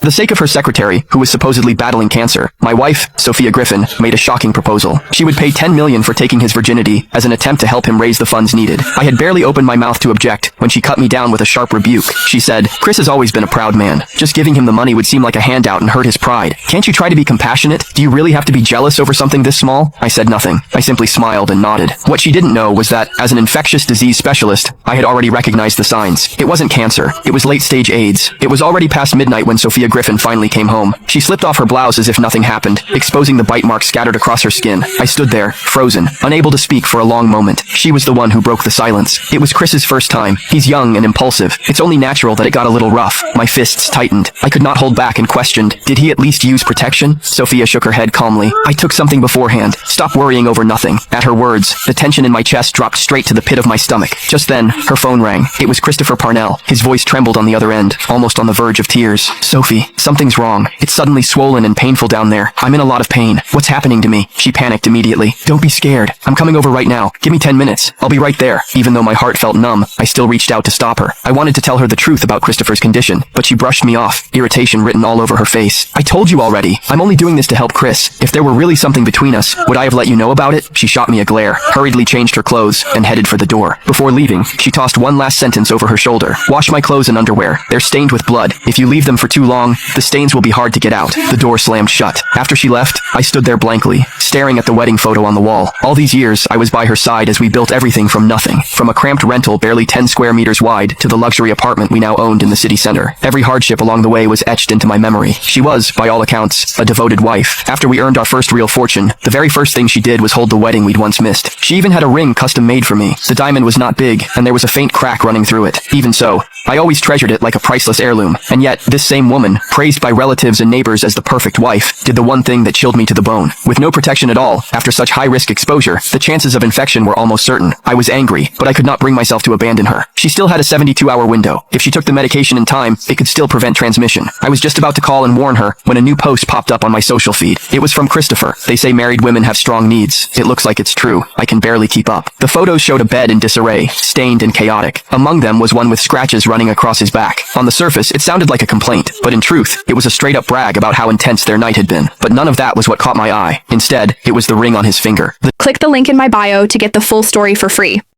For the sake of her secretary, who was supposedly battling cancer, my wife, Sophia Griffin, made a shocking proposal. She would pay $10 million for taking his virginity as an attempt to help him raise the funds needed. I had barely opened my mouth to object when she cut me down with a sharp rebuke. She said, "Chris has always been a proud man. Just giving him the money would seem like a handout and hurt his pride. Can't you try to be compassionate? Do you really have to be jealous over something this small?" I said nothing. I simply smiled and nodded. What she didn't know was that, as an infectious disease specialist, I had already recognized the signs. It wasn't cancer. It was late-stage AIDS. It was already past midnight when Sophia Griffin finally came home. She slipped off her blouse as if nothing happened, exposing the bite marks scattered across her skin. I stood there, frozen, unable to speak for a long moment. She was the one who broke the silence. It was Chris's first time. He's young and impulsive. It's only natural that it got a little rough. My fists tightened. I could not hold back and questioned, did he at least use protection? Sophia shook her head calmly. "I took something beforehand. Stop worrying over nothing." At her words, the tension in my chest dropped straight to the pit of my stomach. Just then, her phone rang. It was Christopher Parnell. His voice trembled on the other end, almost on the verge of tears. "Sophie, something's wrong. It's suddenly swollen and painful down there. I'm in a lot of pain. What's happening to me?" She panicked immediately. "Don't be scared. I'm coming over right now. Give me 10 minutes. I'll be right there." Even though my heart felt numb, I still reached out to stop her. I wanted to tell her the truth about Christopher's condition, but she brushed me off, irritation written all over her face. "I told you already. I'm only doing this to help Chris. If there were really something between us, would I have let you know about it?" She shot me a glare, hurriedly changed her clothes, and headed for the door. Before leaving, she tossed one last sentence over her shoulder. "Wash my clothes and underwear. They're stained with blood. If you leave them for too long, the stains will be hard to get out." The door slammed shut. After she left, I stood there blankly, staring at the wedding photo on the wall. All these years, I was by her side as we built everything from nothing. From a cramped rental barely 10 square meters wide to the luxury apartment we now owned in the city center. Every hardship along the way was etched into my memory. She was, by all accounts, a devoted wife. After we earned our first real fortune, the very first thing she did was hold the wedding we'd once missed. She even had a ring custom made for me. The diamond was not big, and there was a faint crack running through it. Even so, I always treasured it like a priceless heirloom. And yet, this same woman, praised by relatives and neighbors as the perfect wife, did the one thing that chilled me to the bone. With no protection at all, after such high-risk exposure, the chances of infection were almost certain. I was angry, but I could not bring myself to abandon her. She still had a 72-hour window. If she took the medication in time, it could still prevent transmission. I was just about to call and warn her when a new post popped up on my social feed. It was from Christopher. "They say married women have strong needs. It looks like it's true. I can barely keep up." The photos showed a bed in disarray, stained and chaotic. Among them was one with scratches running across his back. On the surface, it sounded like a complaint, but in truth, it was a straight-up brag about how intense their night had been. But none of that was what caught my eye. Instead, it was the ring on his finger. Click the link in my bio to get the full story for free.